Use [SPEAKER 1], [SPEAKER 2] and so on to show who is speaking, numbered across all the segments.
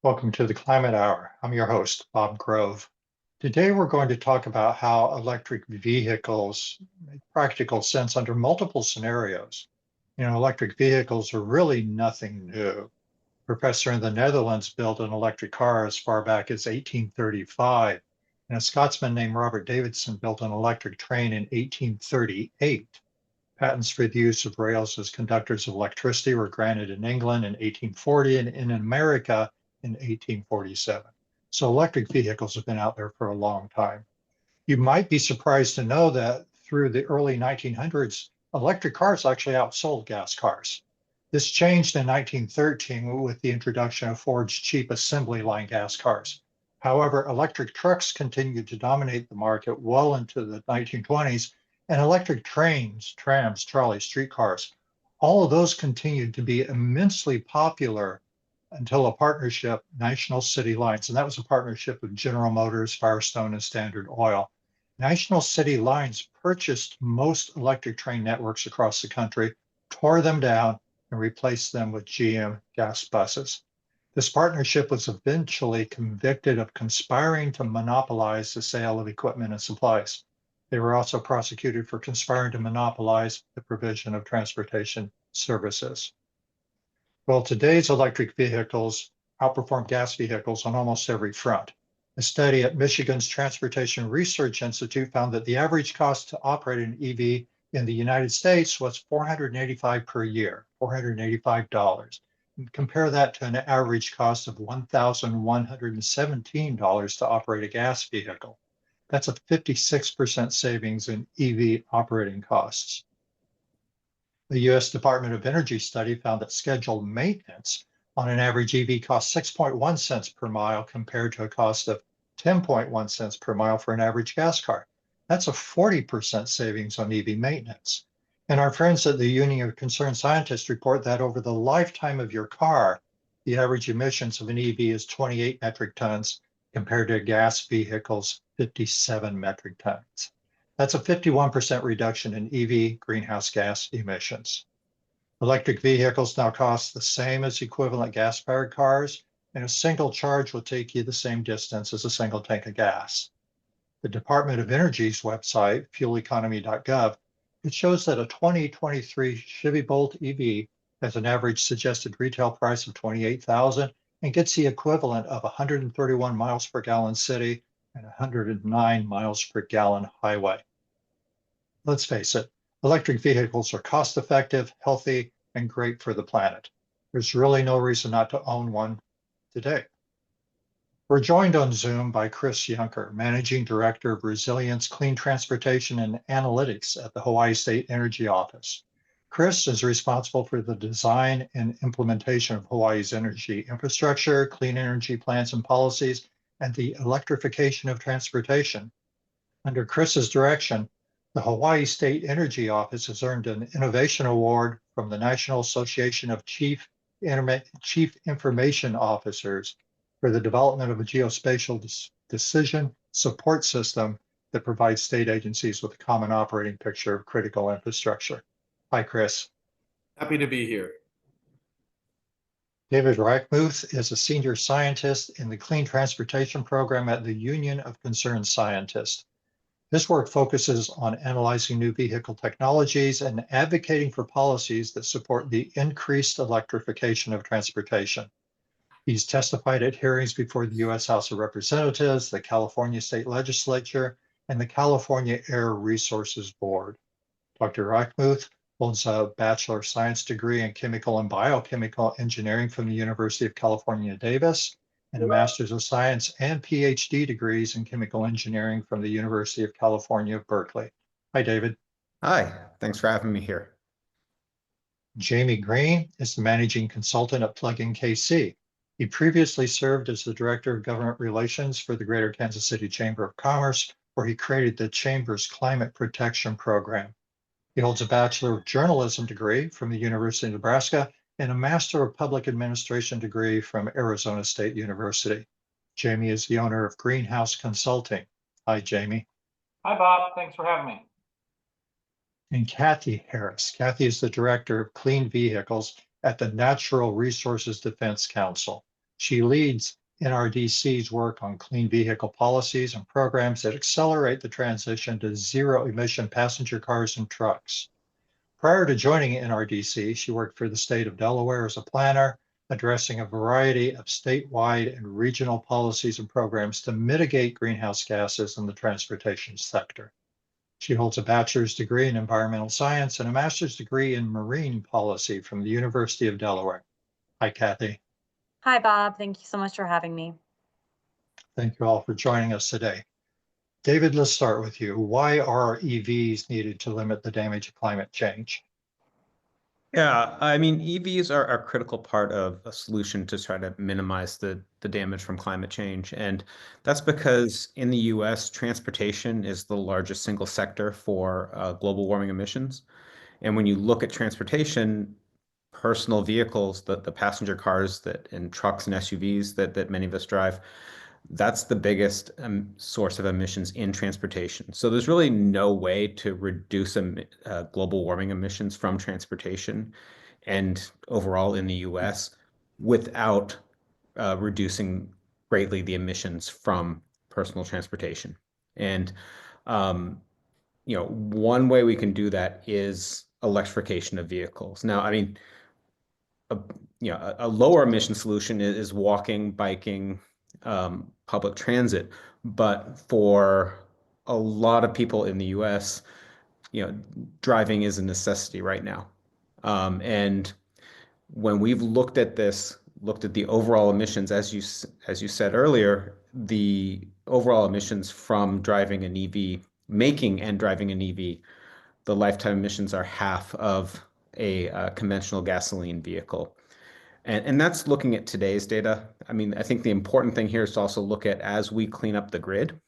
[SPEAKER 1] Welcome to the Climate Hour. I'm your host, Bob Grove. Today, we're going to talk about how electric vehicles make practical sense under multiple scenarios. Electric vehicles are really nothing new. A professor in the Netherlands built an electric car as far back as 1835, and a Scotsman named Robert Davidson built an electric train in 1838. Patents for the use of rails as conductors of electricity were granted in England in 1840 and in America in 1847. So electric vehicles have been out there for a long time. You might be surprised to know that through the early 1900s, electric cars actually outsold gas cars. This changed in 1913 with the introduction of Ford's cheap assembly line gas cars. However, electric trucks continued to dominate the market well into the 1920s, and electric trains, trams, trolleys, streetcars, all of those continued to be immensely popular until a partnership, National City Lines, and that was a partnership of General Motors, Firestone, and Standard Oil. National City Lines purchased most electric train networks across the country, tore them down, and replaced them with GM gas buses. This partnership was eventually convicted of conspiring to monopolize the sale of equipment and supplies. They were also prosecuted for conspiring to monopolize the provision of transportation services. Well, today's electric vehicles outperform gas vehicles on almost every front. A study at Michigan's Transportation Research Institute found that the average cost to operate an EV in the United States was $485 per year, $485. And compare that to an average cost of $1,117 to operate a gas vehicle. That's a 56% savings in EV operating costs. The US Department of Energy study found that scheduled maintenance on an average EV costs 6.1 cents per mile compared to a cost of 10.1 cents per mile for an average gas car. That's a 40% savings on EV maintenance. And our friends at the Union of Concerned Scientists report that over the lifetime of your car, the average emissions of an EV is 28 metric tons compared to a gas vehicle's 57 metric tons. That's a 51% reduction in EV greenhouse gas emissions. Electric vehicles now cost the same as equivalent gas-powered cars, and a single charge will take you the same distance as a single tank of gas. The Department of Energy's website, fueleconomy.gov, it shows that a 2023 Chevy Bolt EV has an average suggested retail price of $28,000 and gets the equivalent of 131 miles per gallon city and 109 miles per gallon highway. Let's face it, electric vehicles are cost-effective, healthy, and great for the planet. There's really no reason not to own one today. We're joined on Zoom by Chris Junker, Managing Director of Resilience, Clean Transportation, and Analytics at the Hawaii State Energy Office. Chris is responsible for the design and implementation of Hawaii's energy infrastructure, clean energy plans and policies, and the electrification of transportation. Under Chris's direction, the Hawaii State Energy Office has earned an Innovation Award from the National Association of Chief Information Officers for the development of a geospatial decision support system that provides state agencies with a common operating picture of critical infrastructure. Hi, Chris.
[SPEAKER 2] Happy to be here.
[SPEAKER 1] David Reichmuth is a senior scientist in the Clean Transportation Program at the Union of Concerned Scientists. His work focuses on analyzing new vehicle technologies and advocating for policies that support the increased electrification of transportation. He's testified at hearings before the U.S. House of Representatives, the California State Legislature, and the California Air Resources Board. Dr. Reichmuth holds a Bachelor of Science degree in Chemical and Biochemical Engineering from the University of California, Davis, and a Master's of Science and PhD degrees in Chemical Engineering from the University of California, Berkeley. Hi, David.
[SPEAKER 3] Hi, thanks for having me here.
[SPEAKER 1] Jamie Green is the Managing Consultant at Plug-in KC. He previously served as the Director of Government Relations for the Greater Kansas City Chamber of Commerce, where he created the Chamber's Climate Protection Program. He holds a Bachelor of Journalism degree from the University of Nebraska and a Master of Public Administration degree from Arizona State University. Jamie is the owner of Greenhouse Consulting. Hi, Jamie.
[SPEAKER 4] Hi, Bob. Thanks for having me.
[SPEAKER 1] And Kathy Harris. Kathy is the Director of Clean Vehicles at the Natural Resources Defense Council. She leads NRDC's work on clean vehicle policies and programs that accelerate the transition to zero-emission passenger cars and trucks. Prior to joining NRDC, she worked for the state of Delaware as a planner, addressing a variety of statewide and regional policies and programs to mitigate greenhouse gases in the transportation sector. She holds a bachelor's degree in environmental science and a master's degree in marine policy from the University of Delaware. Hi, Kathy.
[SPEAKER 2] Hi, Bob. Thank you so much for having me.
[SPEAKER 1] Thank you all for joining us today. David, let's start with you. Why are EVs needed to limit the damage of climate change?
[SPEAKER 3] Yeah, I mean, EVs are a critical part of a solution to try to minimize the damage from climate change. And that's because in the US, transportation is the largest single sector for global warming emissions. And when you look at transportation, personal vehicles, the passenger cars and trucks and SUVs that many of us drive, that's the biggest source of emissions in transportation. So there's really no way to reduce global warming emissions from transportation and overall in the US without reducing greatly the emissions from personal transportation. And one way we can do that is electrification of vehicles. Now, I mean, a lower emission solution is walking, biking, public transit. But for a lot of people in the US, driving is a necessity right now. And when we've looked at the overall emissions, as you said earlier, the overall emissions from driving an EV, making and driving an EV, the lifetime emissions are half of a conventional gasoline vehicle. And that's looking at today's data. I mean, I think the important thing here is to also look at as we clean up the grid,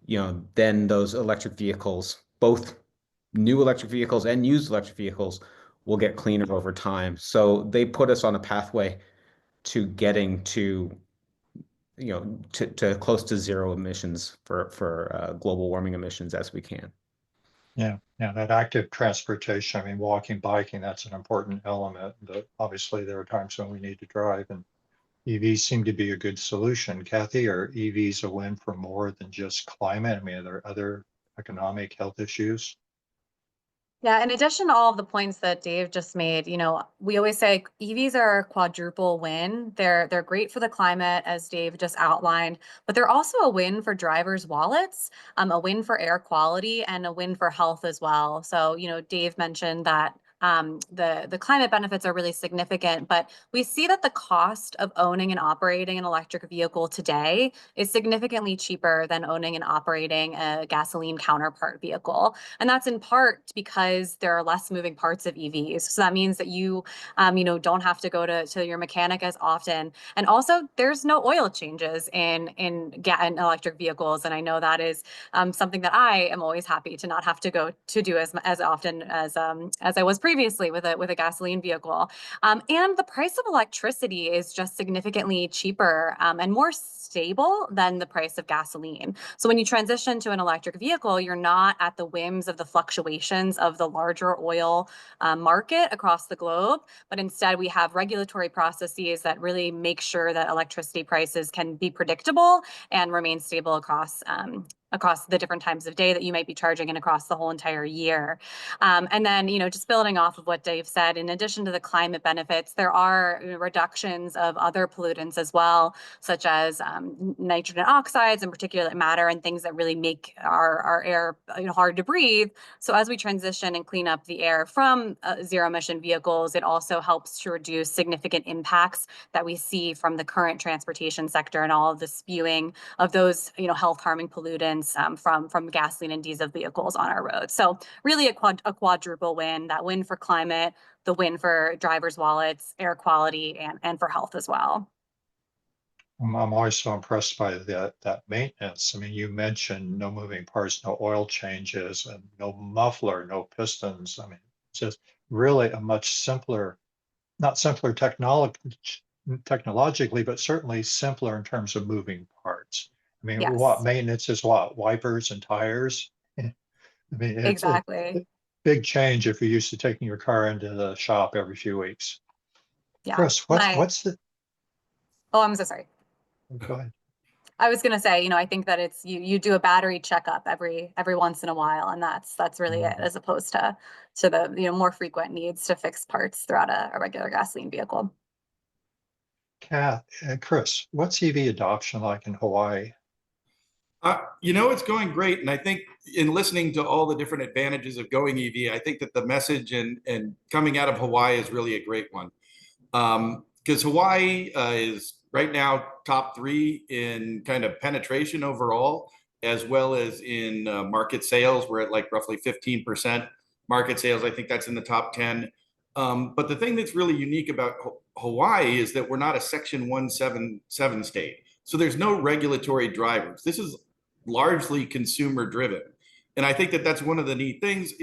[SPEAKER 3] then those electric vehicles, both new electric vehicles and used electric vehicles, will get cleaner over time. So they put us on a pathway to getting to close to zero emissions for global warming emissions as we can.
[SPEAKER 1] Yeah, that active transportation, I mean, walking, biking, that's an important element. But obviously, there are times when we need to drive, and EVs seem to be a good solution. Kathy, are EVs a win for more than just climate? I mean, are there other economic health issues?
[SPEAKER 2] Yeah, in addition to all of the points that Dave just made, we always say EVs are a quadruple win. They're great for the climate, as Dave just outlined, but they're also a win for drivers' wallets, a win for air quality, and a win for health as well. So, Dave mentioned that the climate benefits are really significant, but we see that the cost of owning and operating an electric vehicle today is significantly cheaper than owning and operating a gasoline counterpart vehicle. And that's in part because there are less moving parts of EVs. So that means that you don't have to go to your mechanic as often. And also there's no oil changes in electric vehicles. And I know that is something that I am always happy to not have to go to do as often as I was previously with a gasoline vehicle. And the price of electricity is just significantly cheaper and more stable than the price of gasoline. So when you transition to an electric vehicle, you're not at the whims of the fluctuations of the larger oil market across the globe, but instead we have regulatory processes that really make sure that electricity prices can be predictable and remain stable across the different times of day that you might be charging and across the whole entire year. And then, just building off of what Dave said, in addition to the climate benefits, there are reductions of other pollutants as well, such as nitrogen oxides and particulate matter and things that really make our air hard to breathe. So as we transition and clean up the air from zero emission vehicles, it also helps to reduce significant impacts that we see from the current transportation sector and all of the spewing of those health harming pollutants from gasoline and diesel vehicles on our roads. So really a quadruple win, that win for climate, the win for drivers' wallets, air quality, and for health as well.
[SPEAKER 1] I'm always so impressed by that maintenance. I mean, you mentioned no moving parts, no oil changes, and no muffler, no pistons. I mean, just really a much simpler, not simpler technologically, but certainly simpler in terms of moving parts. I mean,
[SPEAKER 2] Yes.
[SPEAKER 1] what maintenance is what? Wipers and tires? I mean, it's
[SPEAKER 2] Exactly.
[SPEAKER 1] a big change if you're used to taking your car into the shop every few weeks.
[SPEAKER 2] Yeah.
[SPEAKER 1] Chris, what's the
[SPEAKER 2] Oh, I'm so sorry.
[SPEAKER 1] Go ahead.
[SPEAKER 2] I was gonna say, I think that it's you do a battery checkup every once in a while, and that's really it, as opposed to the more frequent needs to fix parts throughout a regular gasoline vehicle.
[SPEAKER 1] Chris, what's EV adoption like in Hawaii?
[SPEAKER 5] It's going great. And I think in listening to all the different advantages of going EV, I think that the message and coming out of Hawaii is really a great one. Because Hawaii is right now top 3 in kind of penetration overall, as well as in market sales. We're at like roughly 15% market sales. I think that's in the top 10. But the thing that's really unique about Hawaii is that we're not a Section 177 state. So there's no regulatory drivers. This is largely consumer driven. And I think that that's one of the neat things.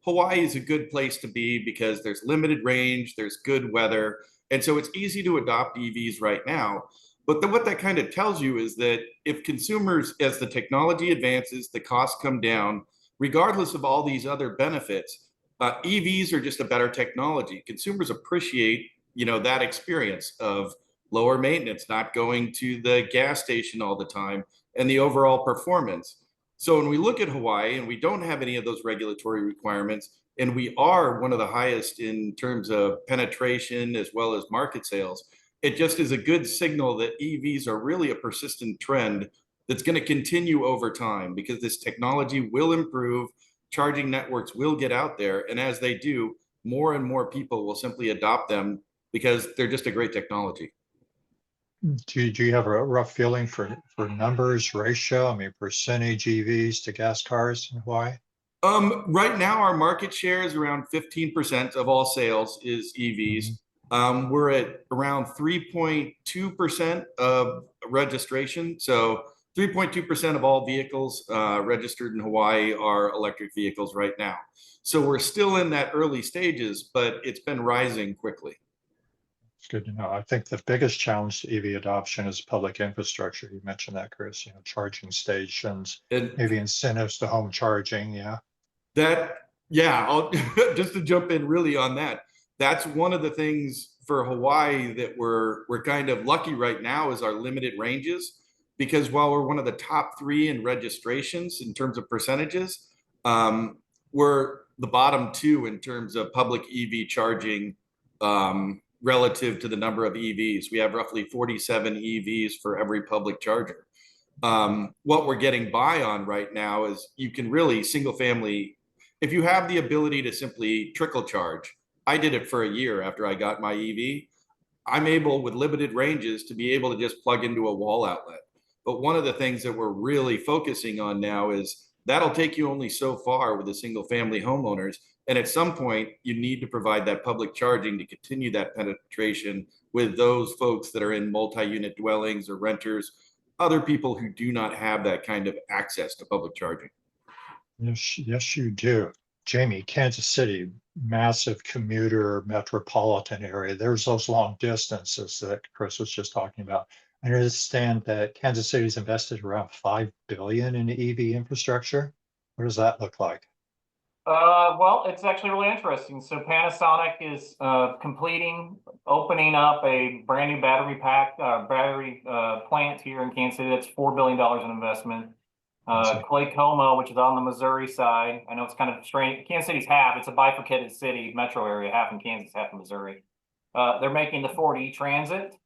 [SPEAKER 5] Hawaii is a good place to be because there's limited range, there's good weather. And so it's easy to adopt EVs right now. But what that kind of tells you is that if consumers, as the technology advances, the costs come down, regardless of all these other benefits, EVs are just a better technology. Consumers appreciate, that experience of lower maintenance, not going to the gas station all the time, and the overall performance. So when we look at Hawaii and we don't have any of those regulatory requirements, and we are one of the highest in terms of penetration as well as market sales, it just is a good signal that EVs are really a persistent trend that's going to continue over time, because this technology will improve, charging networks will get out there, and as they do, more and more people will simply adopt them because they're just a great technology.
[SPEAKER 1] Do you have a rough feeling for numbers, ratio? I mean, percentage EVs to gas cars in Hawaii?
[SPEAKER 5] Right now, our market share is around 15% of all sales is EVs. We're at around 3.2% of registration. So 3.2% of all vehicles registered in Hawaii are electric vehicles right now. So we're still in that early stages, but it's been rising quickly.
[SPEAKER 1] It's good to know. I think the biggest challenge to EV adoption is public infrastructure. You mentioned that, Chris, charging stations,
[SPEAKER 5] And
[SPEAKER 1] maybe incentives to home charging. Yeah.
[SPEAKER 5] I'll just to jump in really on that. That's one of the things for Hawaii that we're kind of lucky right now is our limited ranges, because while we're one of the top 3 in registrations in terms of percentages, we're the bottom 2 in terms of public EV charging relative to the number of EVs. We have roughly 47 EVs for every public charger. What we're getting by on right now is you can really single family, if you have the ability to simply trickle charge. I did it for a year after I got my EV. I'm able, with limited ranges, to be able to just plug into a wall outlet. But one of the things that we're really focusing on now is that'll take you only so far with the single family homeowners. And at some point, you need to provide that public charging to continue that penetration with those folks that are in multi-unit dwellings or renters, other people who do not have that kind of access to public charging.
[SPEAKER 1] Yes, you do. Jamie, Kansas City, massive commuter metropolitan area. There's those long distances that Chris was just talking about. I understand that Kansas City's invested around $5 billion in EV infrastructure. What does that look like?
[SPEAKER 4] Well, it's actually really interesting. So Panasonic is opening up a brand new battery plant here in Kansas City. That's $4 billion in investment. Clay Como, which is on the Missouri side. I know it's kind of strange. Kansas City's it's a bifurcated city, metro area, half in Kansas, half in Missouri. They're making the Ford E-Transit,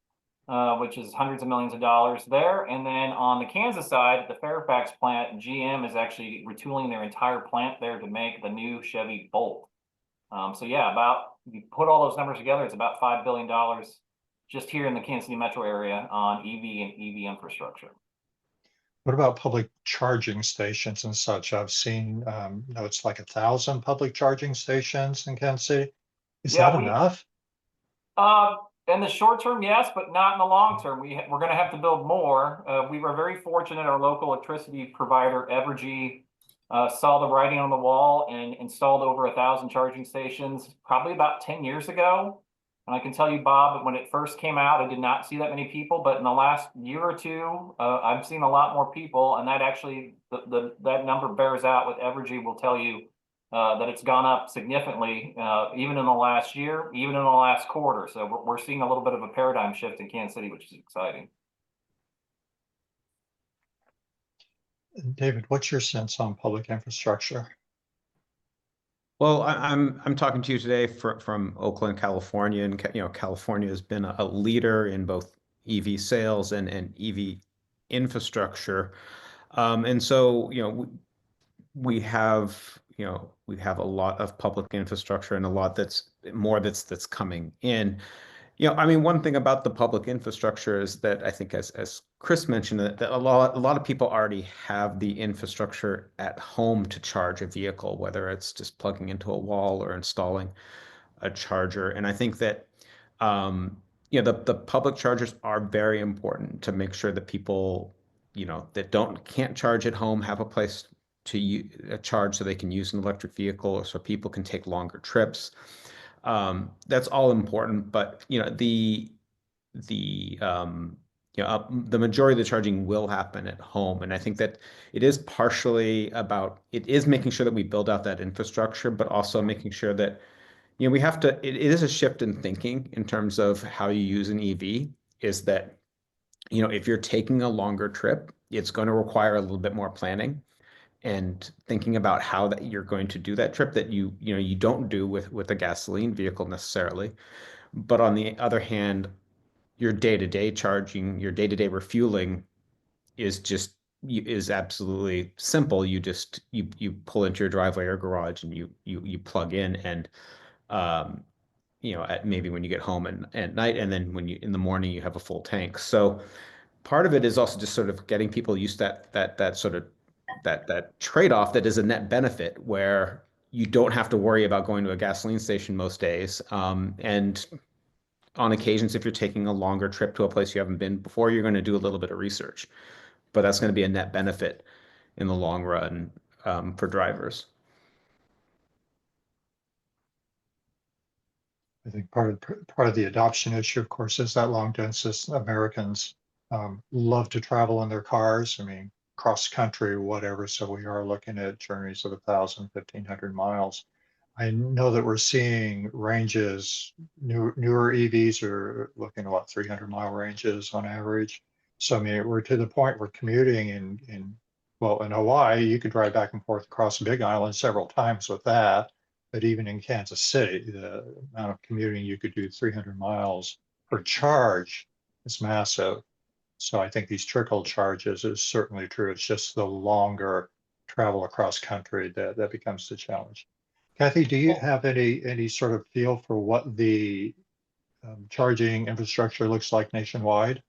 [SPEAKER 4] which is hundreds of millions of dollars there. And then on the Kansas side, the Fairfax plant, GM is actually retooling their entire plant there to make the new Chevy Bolt. So yeah, you put all those numbers together, it's about $5 billion just here in the Kansas City metro area on EV and EV infrastructure.
[SPEAKER 1] What about public charging stations and such? I've seen, it's like 1,000 public charging stations in Kansas City. Is that enough?
[SPEAKER 4] In the short term, yes, but not in the long term. We're going to have to build more. We were very fortunate. Our local electricity provider, Evergy, saw the writing on the wall and installed over 1,000 charging stations probably about 10 years ago. And I can tell you, Bob, when it first came out, I did not see that many people, but in the last year or two, I've seen a lot more people, and that actually, that number bears out with Evergy will tell you that it's gone up significantly, even in the last year, even in the last quarter. So we're seeing a little bit of a paradigm shift in Kansas City, which is exciting.
[SPEAKER 1] David, what's your sense on public infrastructure?
[SPEAKER 3] Well, I'm talking to you today from Oakland, California, and California has been a leader in both EV sales and EV infrastructure, and so we have a lot of public infrastructure and a lot that's coming in. I mean, one thing about the public infrastructure is that I think, as Chris mentioned, that a lot of people already have the infrastructure at home to charge a vehicle, whether it's just plugging into a wall or installing a charger. And I think that the public chargers are very important to make sure that people that can't charge at home have a place to charge so they can use an electric vehicle, or so people can take longer trips. That's all important, but the majority of the charging will happen at home, and I think that it is partially about making sure that we build out that infrastructure, but also making sure that we have to. It is a shift in thinking in terms of how you use an EV. Is that if you're taking a longer trip, it's going to require a little bit more planning and thinking about how that you're going to do that trip that you don't do with a gasoline vehicle necessarily. But on the other hand, your day-to-day charging, your day-to-day refueling is absolutely simple. You pull into your driveway or garage and you plug in, and at maybe when you get home at night, and then when in the morning you have a full tank. So part of it is also just sort of getting people used to that sort of that trade-off that is a net benefit, where you don't have to worry about going to a gasoline station most days. And on occasions, if you're taking a longer trip to a place you haven't been before, you're going to do a little bit of research, but that's going to be a net benefit in the long run for drivers.
[SPEAKER 1] I think part of the adoption issue, of course, is that long distance. Americans love to travel in their cars. I mean, cross country, whatever. So we are looking at journeys of 1,000, 1,500 miles. I know that we're seeing ranges, newer EVs are looking at what, 300-mile ranges on average. So I mean, we're to the point where commuting in Hawaii, you could drive back and forth across Big Island several times with that. But even in Kansas City, the amount of commuting you could do 300 miles per charge is massive. So I think these trickle charges is certainly true. It's just the longer travel across country that becomes the challenge. Kathy, do you have any sort of feel for what the charging infrastructure looks like nationwide?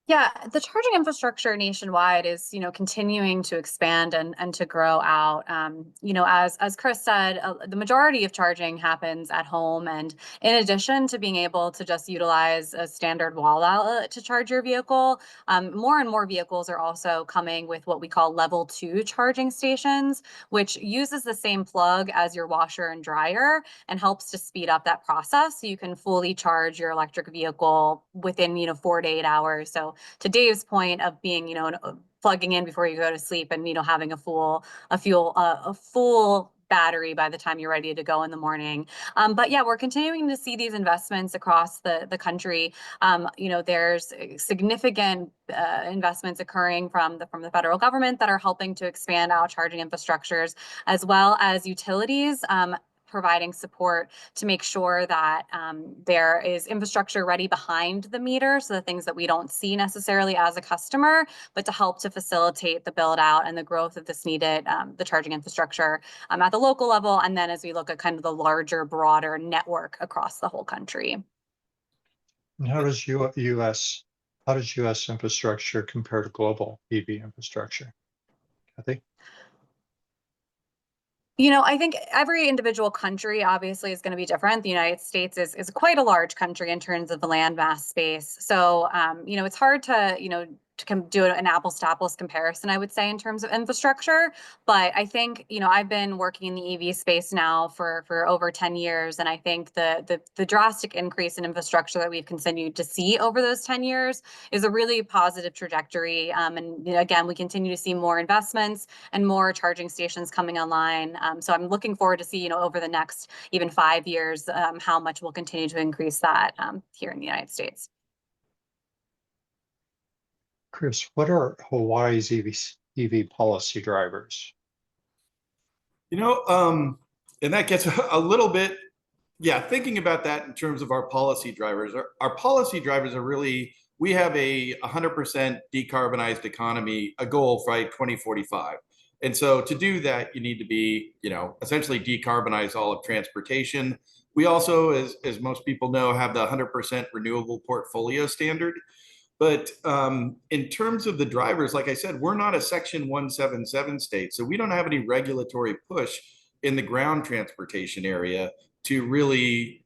[SPEAKER 2] Yeah, the charging infrastructure nationwide is, continuing to expand and to grow out. As Chris said, the majority of charging happens at home. And in addition to being able to just utilize a standard wall outlet to charge your vehicle, more and more vehicles are also coming with what we call level 2 charging stations, which uses the same plug as your washer and dryer and helps to speed up that process so you can fully charge your electric vehicle within, 4 to 8 hours. So to Dave's point of being, plugging in before you go to sleep and, having a full battery by the time you're ready to go in the morning. But yeah, we're continuing to see these investments across the country. There's significant investments occurring from the federal government that are helping to expand out charging infrastructures, as well as utilities providing support to make sure that there is infrastructure ready behind the meter. So the things that we don't see necessarily as a customer, but to help to facilitate the build out and the growth of this needed, the charging infrastructure at the local level. And then as we look at kind of the larger, broader network across the whole country.
[SPEAKER 1] And how does U.S. infrastructure compare to global EV infrastructure? Kathy?
[SPEAKER 2] I think every individual country obviously is going to be different. The United States is quite a large country in terms of the land mass space. So, it's hard to, do an apples to apples comparison, I would say, in terms of infrastructure. But I think, I've been working in the EV space now for over 10 years. And I think the drastic increase in infrastructure that we've continued to see over those 10 years is a really positive trajectory. And again, we continue to see more investments and more charging stations coming online. So I'm looking forward to see, over the next even 5 years, how much we'll continue to increase that here in the United States.
[SPEAKER 1] Chris, what are Hawaii's EV policy drivers?
[SPEAKER 5] And that gets a little bit, thinking about that in terms of our policy drivers. Our policy drivers are really, we have a 100% decarbonized economy, a goal by 2045. And so to do that, you need to be, essentially decarbonize all of transportation. We also, as most people know, have the 100% renewable portfolio standard. But in terms of the drivers, like I said, we're not a Section 177 state, so we don't have any regulatory push in the ground transportation area to really,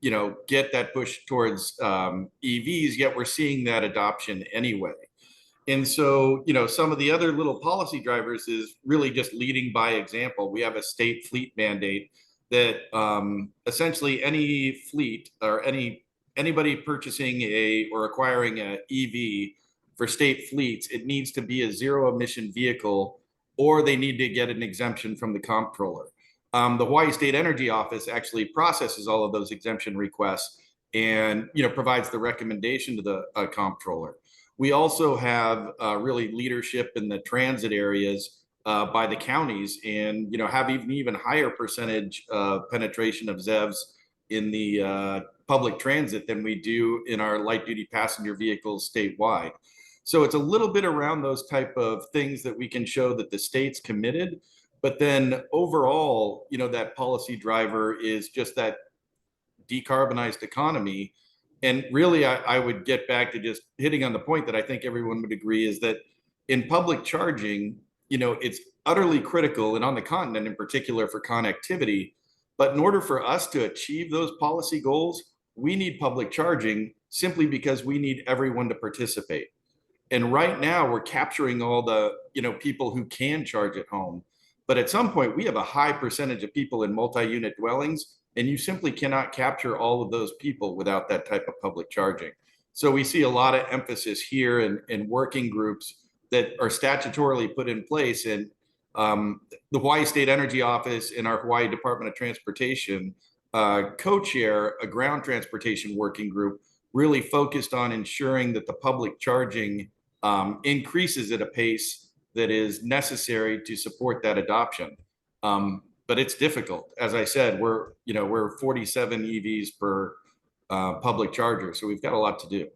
[SPEAKER 5] get that push towards EVs, yet we're seeing that adoption anyway. And so, some of the other little policy drivers is really just leading by example. We have a state fleet mandate that essentially any fleet or anybody purchasing or acquiring an EV for state fleets, it needs to be a zero emission vehicle, or they need to get an exemption from the comptroller. The Hawaii State Energy Office actually processes all of those exemption requests and provides the recommendation to the comptroller. We also have really leadership in the transit areas by the counties, and have even higher percentage penetration of ZEVs in the public transit than we do in our light duty passenger vehicles statewide. So it's a little bit around those type of things that we can show that the state's committed. But then overall, that policy driver is just that decarbonized economy. And really, I would get back to just hitting on the point that I think everyone would agree is that in public charging, it's utterly critical, and on the continent in particular for connectivity. But in order for us to achieve those policy goals, we need public charging simply because we need everyone to participate. And right now we're capturing all the, people who can charge at home. But at some point we have a high percentage of people in multi-unit dwellings, and you simply cannot capture all of those people without that type of public charging. So we see a lot of emphasis here in working groups that are statutorily put in place. And the Hawaii State Energy Office and our Hawaii Department of Transportation co-chair a ground transportation working group really focused on ensuring that the public charging increases at a pace that is necessary to support that adoption. But it's difficult. As I said, we're 47 EVs per public charger, so we've got a lot to do.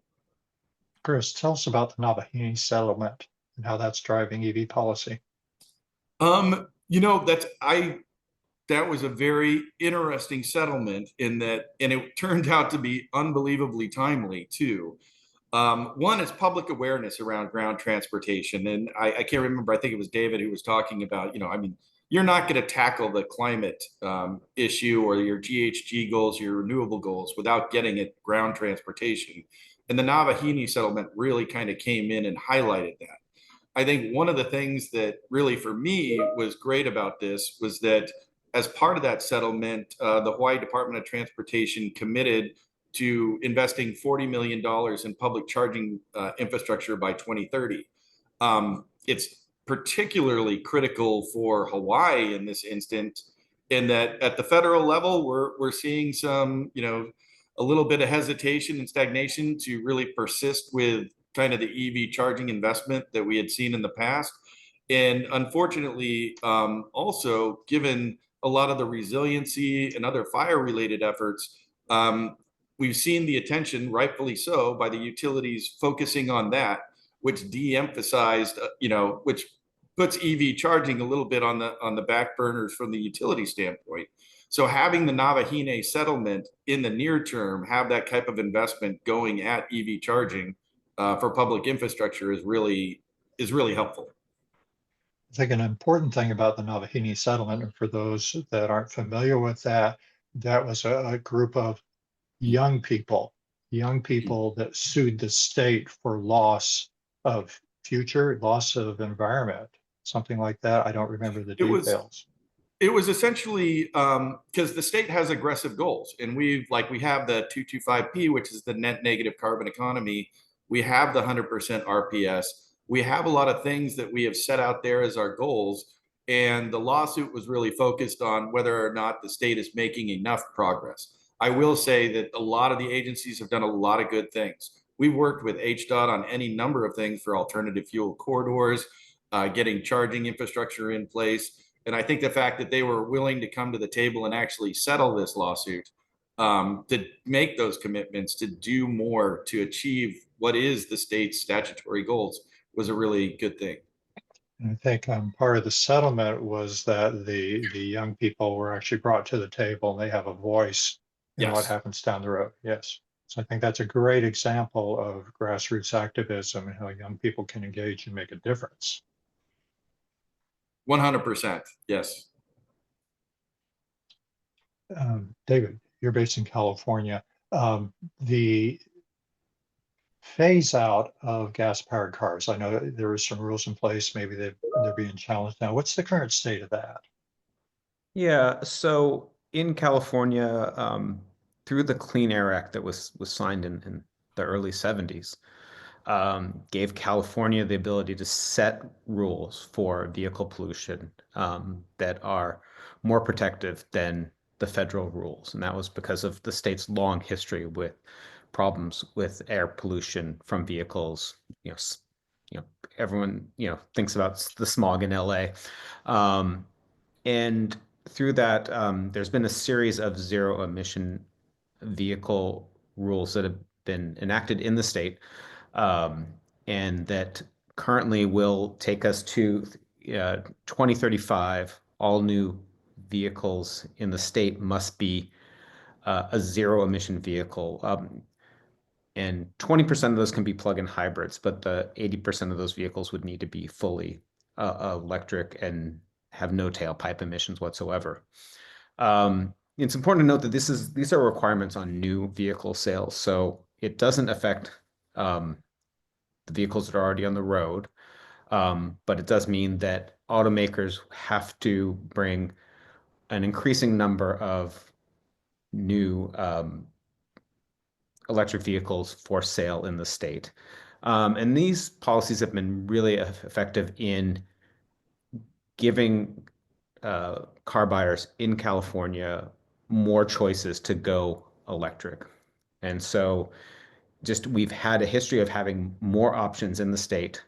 [SPEAKER 1] Chris, tell us about the Navahini settlement and how that's driving EV policy.
[SPEAKER 5] That was a very interesting settlement and it turned out to be unbelievably timely too. One is public awareness around ground transportation. And I can't remember, I think it was David who was talking about, you're not going to tackle the climate issue or your GHG goals, your renewable goals without getting at ground transportation. And the Navahini settlement really kind of came in and highlighted that. I think one of the things that really for me was great about this was that as part of that settlement, the Hawaii Department of Transportation committed to investing $40 million in public charging infrastructure by 2030. It's particularly critical for Hawaii in this instance, in that at the federal level, we're seeing some, a little bit of hesitation and stagnation to really persist with kind of the EV charging investment that we had seen in the past. And unfortunately, also given a lot of the resiliency and other fire related efforts, we've seen the attention, rightfully so, by the utilities focusing on that, which de-emphasized, which puts EV charging a little bit on the back burners from the utility standpoint. So having the Navahini settlement in the near term, have that type of investment going at EV charging for public infrastructure is really helpful.
[SPEAKER 1] I think an important thing about the Navahini settlement, and for those that aren't familiar with that, that was a group of young people that sued the state for loss of future loss of environment, something like that. I don't remember the
[SPEAKER 5] It was-
[SPEAKER 1] details.
[SPEAKER 5] It was essentially because the state has aggressive goals, and we have the 225P, which is the net negative carbon economy. We have the 100% RPS. We have a lot of things that we have set out there as our goals. And the lawsuit was really focused on whether or not the state is making enough progress. I will say that a lot of the agencies have done a lot of good things. We've worked with HDOT on any number of things for alternative fuel corridors, getting charging infrastructure in place. And I think the fact that they were willing to come to the table and actually settle this lawsuit, to make those commitments, to do more, to achieve what is the state's statutory goals, was a really good thing.
[SPEAKER 1] And I think part of the settlement was that the young people were actually brought to the table and they have a voice in what
[SPEAKER 5] Yes.
[SPEAKER 1] happens down the road. Yes. So I think that's a great example of grassroots activism and how young people can engage and make a difference.
[SPEAKER 5] 100%. Yes.
[SPEAKER 1] David, you're based in California. The phase out of gas powered cars. I know there were some rules in place. Maybe they're being challenged now. What's the current state of that?
[SPEAKER 3] Yeah, so in California, through the Clean Air Act that was signed in the early 70s, gave California the ability to set rules for vehicle pollution that are more protective than the federal rules. And that was because of the state's long history with problems with air pollution from vehicles. Everyone, thinks about the smog in LA. And through that, there's been a series of zero emission vehicle rules that have been enacted in the state, and that currently will take us to 2035. All new vehicles in the state must be a zero emission vehicle. And 20% of those can be plug-in hybrids, but the 80% of those vehicles would need to be fully electric and have no tailpipe emissions whatsoever. It's important to note that these are requirements on new vehicle sales, so it doesn't affect the vehicles that are already on the road, but it does mean that automakers have to bring an increasing number of new electric vehicles for sale in the state. And these policies have been really effective in giving car buyers in California more choices to go electric. And so we've had a history of having more options in the state.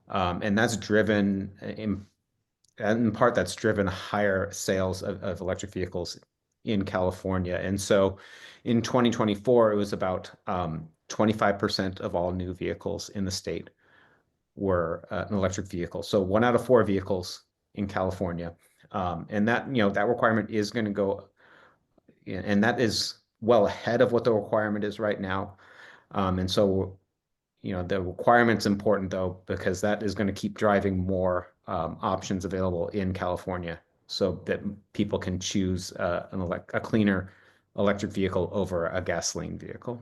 [SPEAKER 3] And that's driven, in part, that's driven higher sales of electric vehicles in California. And so in 2024, it was about 25% of all new vehicles in the state were an electric vehicle. So 1 out of 4 vehicles in California. And that, that requirement is going to go, and that is well ahead of what the requirement is right now. And so, the requirement's important though, because that is going to keep driving more options available in California so that people can choose a cleaner electric vehicle over a gasoline vehicle.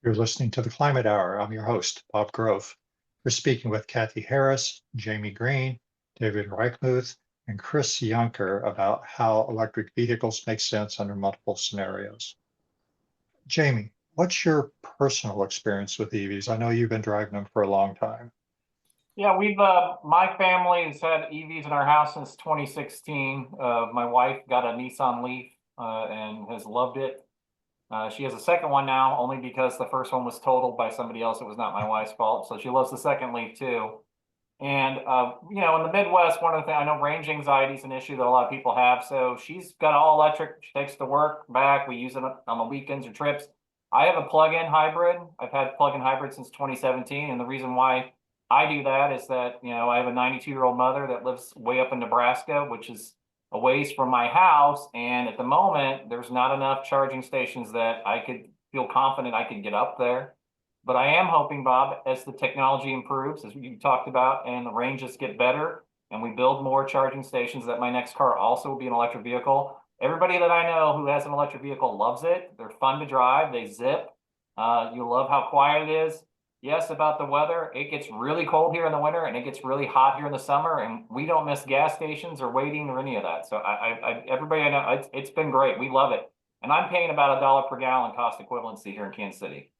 [SPEAKER 1] You're listening to the Climate Hour. I'm your host, Bob Grove. We're speaking with Kathy Harris, Jamie Green, David Reichmuth, and Chris Yunker about how electric vehicles make sense under multiple scenarios. Jamie, what's your personal experience with EVs? I know you've been driving them for a long time.
[SPEAKER 4] Yeah, my family has had EVs in our house since 2016. My wife got a Nissan Leaf and has loved it. She has a second one now, only because the first one was totaled by somebody else. It was not my wife's fault. So she loves the second Leaf too. And, in the Midwest, one of the things, I know range anxiety is an issue that a lot of people have. So she's got all electric. She takes to work, back. We use it on the weekends or trips. I have a plug-in hybrid. I've had plug-in hybrid since 2017. And the reason why I do that is that, I have a 92-year-old mother that lives way up in Nebraska, which is a ways from my house. And at the moment, there's not enough charging stations that I could feel confident I could get up there. But I am hoping, Bob, as the technology improves, as you talked about, and the ranges get better, and we build more charging stations, that my next car also will be an electric vehicle. Everybody that I know who has an electric vehicle loves it. They're fun to drive. They zip. You love how quiet it is. yes, about the weather. It gets really cold here in the winter and it gets really hot here in the summer, and we don't miss gas stations or waiting or any of that. So everybody I know, it's been great. We love it. And I'm paying about $1 per gallon cost equivalency here in Kansas City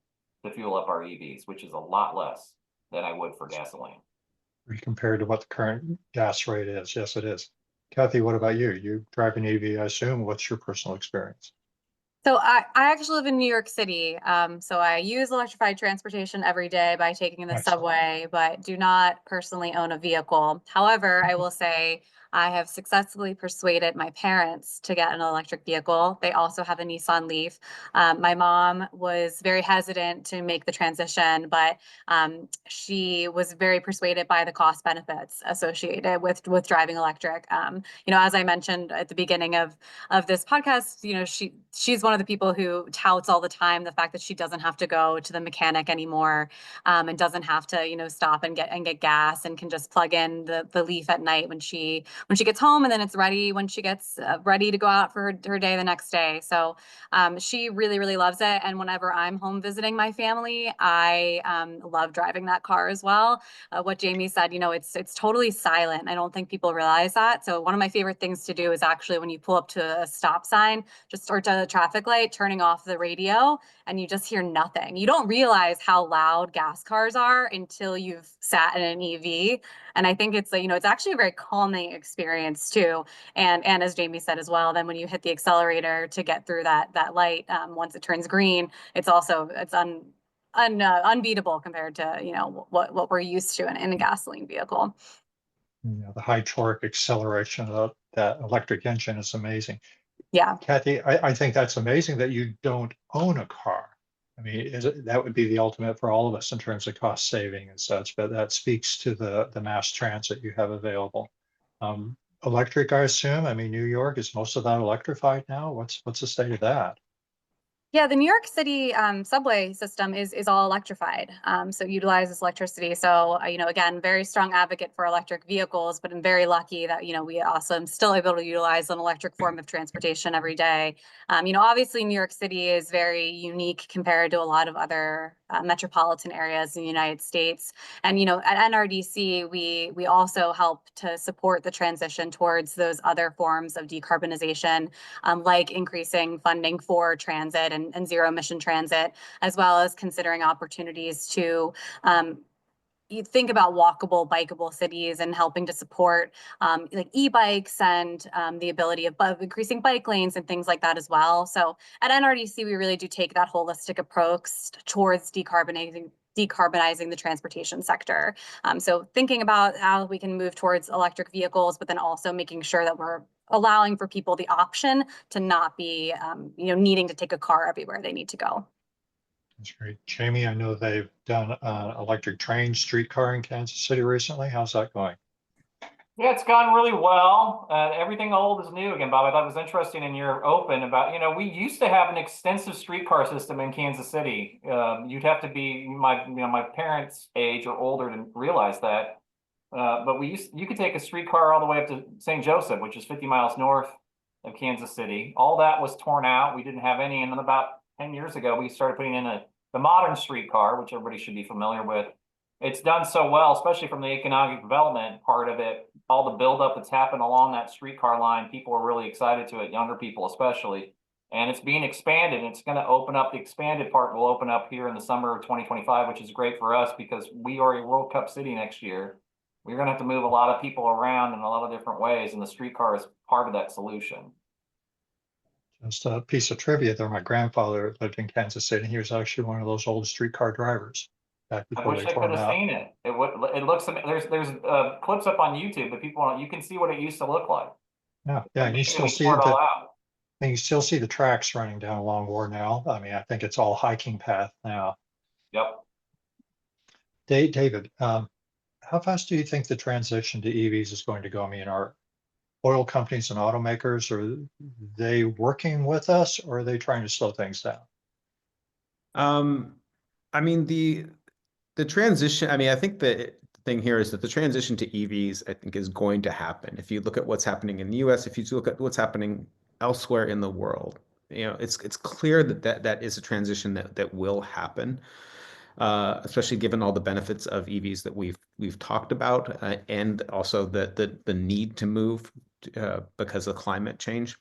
[SPEAKER 4] to fuel up our EVs, which is a lot less than I would for gasoline.
[SPEAKER 1] Compared to what the current gas rate is. Yes, it is. Kathy, what about you? You drive an EV, I assume. What's your personal experience?
[SPEAKER 2] So I actually live in New York City. So I use electrified transportation every day by taking the
[SPEAKER 1] Excellent.
[SPEAKER 2] subway, but do not personally own a vehicle. However, I will say I have successfully persuaded my parents to get an electric vehicle. They also have a Nissan Leaf. My mom was very hesitant to make the transition, but she was very persuaded by the cost benefits associated with driving electric. As I mentioned at the beginning of this podcast, she's one of the people who touts all the time the fact that she doesn't have to go to the mechanic anymore, and doesn't have to, stop and get gas, and can just plug in the Leaf at night when she gets home, and then it's ready when she gets ready to go out for her day the next day. So she really, really loves it. And whenever I'm home visiting my family, I love driving that car as well. What Jamie said, it's totally silent. I don't think people realize that. So one of my favorite things to do is actually when you pull up to a stop sign, or to a traffic light, turning off the radio, and you just hear nothing. You don't realize how loud gas cars are until you've sat in an EV. And I think it's it's actually a very calming experience too. And as Jamie said as well, then when you hit the accelerator to get through that light, once it turns green, it's unbeatable compared to what we're used to in a gasoline vehicle.
[SPEAKER 1] The high torque acceleration of that electric engine is amazing.
[SPEAKER 2] Yeah.
[SPEAKER 1] Kathy, I think that's amazing that you don't own a car. I mean, that would be the ultimate for all of us in terms of cost saving and such, but that speaks to the mass transit you have available. Electric, I assume. I mean, New York, is most of that electrified now? What's the state of that?
[SPEAKER 2] Yeah, the New York City subway system is all electrified, so it utilizes electricity. So again, very strong advocate for electric vehicles, but I'm very lucky that we also am still able to utilize an electric form of transportation every day. Obviously New York City is very unique compared to a lot of other metropolitan areas in the United States. And at NRDC, we also help to support the transition towards those other forms of decarbonization, like increasing funding for transit and zero emission transit, as well as considering opportunities to you think about walkable, bikeable cities, and helping to support like e-bikes and the ability of increasing bike lanes and things like that as well. So at NRDC, we really do take that holistic approach towards decarbonizing the transportation sector. So thinking about how we can move towards electric vehicles, but then also making sure that we're allowing for people the option to not be, needing to take a car everywhere they need to go.
[SPEAKER 1] That's great. Jamie, I know they've done electric train streetcar in Kansas City recently. How's that going?
[SPEAKER 4] Yeah, it's gone really well. Everything old is new again, Bob. I thought it was interesting in your open about, we used to have an extensive streetcar system in Kansas City. You'd have to be my parents' age or older to realize that. But you could take a streetcar all the way up to St. Joseph, which is 50 miles north of Kansas City. All that was torn out. We didn't have any. And then about 10 years ago, we started putting in the modern streetcar, which everybody should be familiar with. It's done so well, especially from the economic development part of it. All the buildup that's happened along that streetcar line, people are really excited to it, younger people especially. And it's being expanded. It's going to open up. The expanded part will open up here in the summer of 2025, which is great for us because we are a World Cup city next year. We're going to have to move a lot of people around in a lot of different ways, and the streetcar is part of that solution.
[SPEAKER 1] Just a piece of trivia there. My grandfather lived in Kansas City. He was actually one of those old streetcar drivers back
[SPEAKER 4] I
[SPEAKER 1] before
[SPEAKER 4] wish
[SPEAKER 1] they
[SPEAKER 4] I
[SPEAKER 1] tore
[SPEAKER 4] could
[SPEAKER 1] them
[SPEAKER 4] have
[SPEAKER 1] out.
[SPEAKER 4] seen it. It looks. There's clips up on YouTube that you can see what it used to look like.
[SPEAKER 1] Yeah, and you still
[SPEAKER 4] We
[SPEAKER 1] see
[SPEAKER 4] tore it all out.
[SPEAKER 1] and you still see the tracks running down along War now. I mean, I think it's all hiking path now.
[SPEAKER 4] Yep.
[SPEAKER 1] David, how fast do you think the transition to EVs is going to go? I mean, are oil companies and automakers, are they working with us, or are they trying to slow things down?
[SPEAKER 3] I mean, the transition, I mean, I think the thing here is that the transition to EVs, I think, is going to happen. If you look at what's happening in the US, if you look at what's happening elsewhere in the world, it's clear that is a transition that will happen. especially given all the benefits of EVs that we've talked about, and also the need to move because of climate change.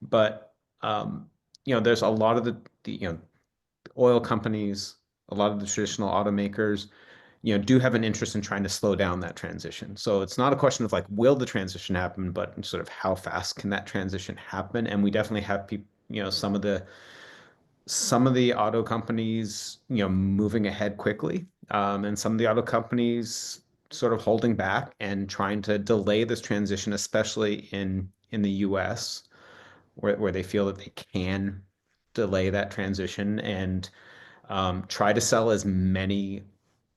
[SPEAKER 3] But there's a lot of the oil companies, a lot of the traditional automakers, do have an interest in trying to slow down that transition. So it's not a question of like, will the transition happen, but sort of how fast can that transition happen? And we definitely have people, some of the auto companies, moving ahead quickly, and some of the auto companies sort of holding back and trying to delay this transition, especially in the US, where they feel that they can delay that transition and try to sell as many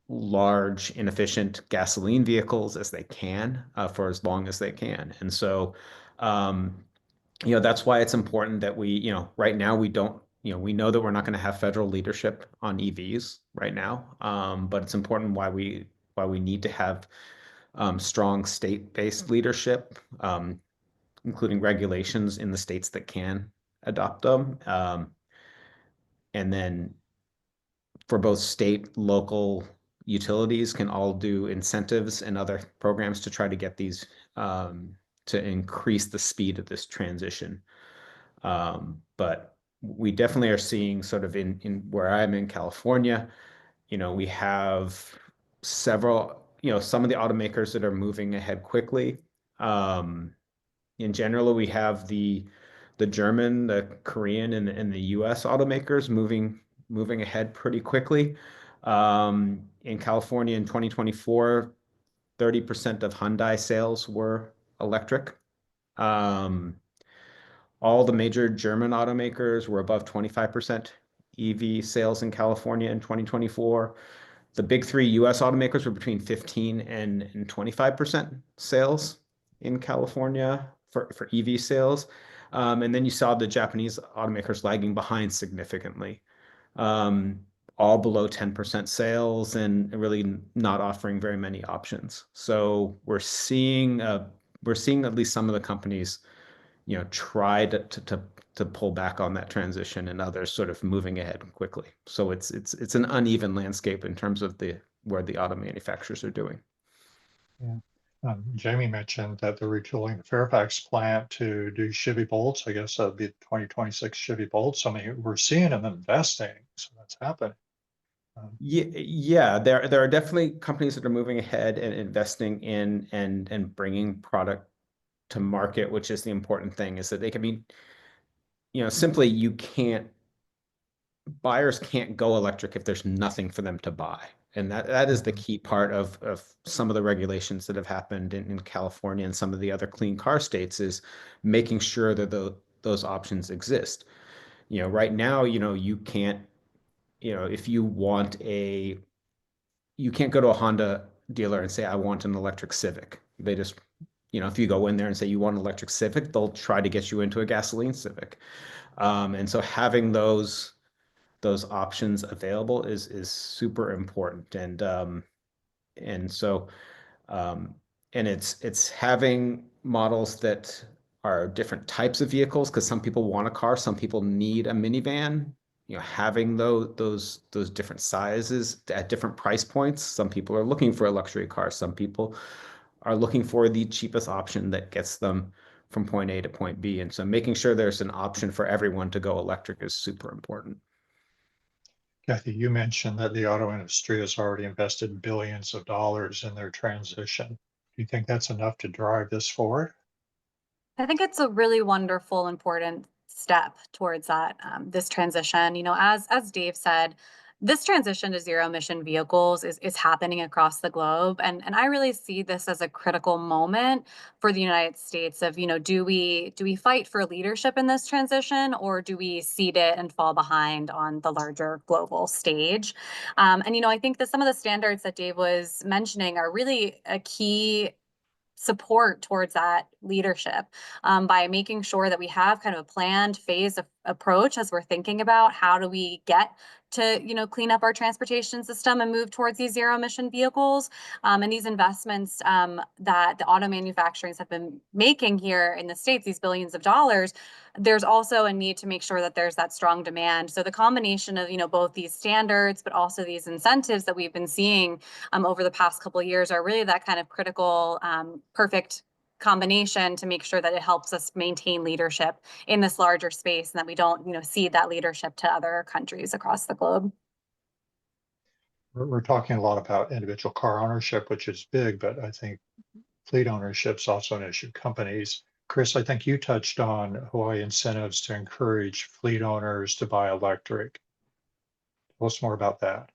[SPEAKER 3] large, inefficient gasoline vehicles as they can for as long as they can. And so, that's why it's important that we, right now we don't, we know that we're not going to have federal leadership on EVs right now, but it's important why we need to have strong state-based leadership, including regulations in the states that can adopt them. And then for both state, local utilities can all do incentives and other programs to try to get these to increase the speed of this transition. But we definitely are seeing sort of in where I'm in California, we have several, some of the automakers that are moving ahead quickly. In general, we have the German, the Korean, and the US automakers moving ahead pretty quickly. In California in 2024, 30% of Hyundai sales were electric. All the major German automakers were above 25% EV sales in California in 2024. The big three US automakers were between 15 and 25% sales in California for EV sales. And then you saw the Japanese automakers lagging behind significantly, all below 10% sales and really not offering very many options. So we're seeing at least some of the companies, try to pull back on that transition, and others sort of moving ahead quickly. So it's an uneven landscape in terms of where the auto manufacturers are doing.
[SPEAKER 1] Yeah. Jamie mentioned that they're retooling the Fairfax plant to do Chevy Bolts. I guess that'd be 2026 Chevy Bolts. I mean, we're seeing them investing, so that's happening.
[SPEAKER 3] Yeah, there are definitely companies that are moving ahead and investing in and bringing product to market, which is the important thing, is that they can be, simply buyers can't go electric if there's nothing for them to buy. And that is the key part of some of the regulations that have happened in California and some of the other clean car states, is making sure that those options exist. Right now, you can't, if you want you can't go to a Honda dealer and say, I want an electric Civic. They just, if you go in there and say you want an electric Civic, they'll try to get you into a gasoline Civic. And so having those options available is super important. And so it's having models that are different types of vehicles, because some people want a car, some people need a minivan. Having those different sizes at different price points. Some people are looking for a luxury car. Some people are looking for the cheapest option that gets them from point A to point B. And so making sure there's an option for everyone to go electric is super important.
[SPEAKER 1] Kathy, you mentioned that the auto industry has already invested billions of dollars in their transition. Do you think that's enough to drive this forward?
[SPEAKER 2] I think it's a really wonderful, important step towards that, this transition. As Dave said, this transition to zero emission vehicles is happening across the globe. And I really see this as a critical moment for the United States of, do we fight for leadership in this transition, or do we cede it and fall behind on the larger global stage? And, I think that some of the standards that Dave was mentioning are really a key support towards that leadership by making sure that we have kind of a planned phase of approach as we're thinking about how do we get to, clean up our transportation system and move towards these zero emission vehicles. And these investments that the auto manufacturers have been making here in the States, these billions of dollars, there's also a need to make sure that there's that strong demand. So the combination of, both these standards, but also these incentives that we've been seeing over the past couple of years are really that kind of critical, perfect combination to make sure that it helps us maintain leadership in this larger space and that we don't, cede that leadership to other countries across the globe.
[SPEAKER 1] We're talking a lot about individual car ownership, which is big, but I think fleet ownership is also an issue. Companies, Chris, I think you touched on Hawaii incentives to encourage fleet owners to buy electric. Tell us more about that.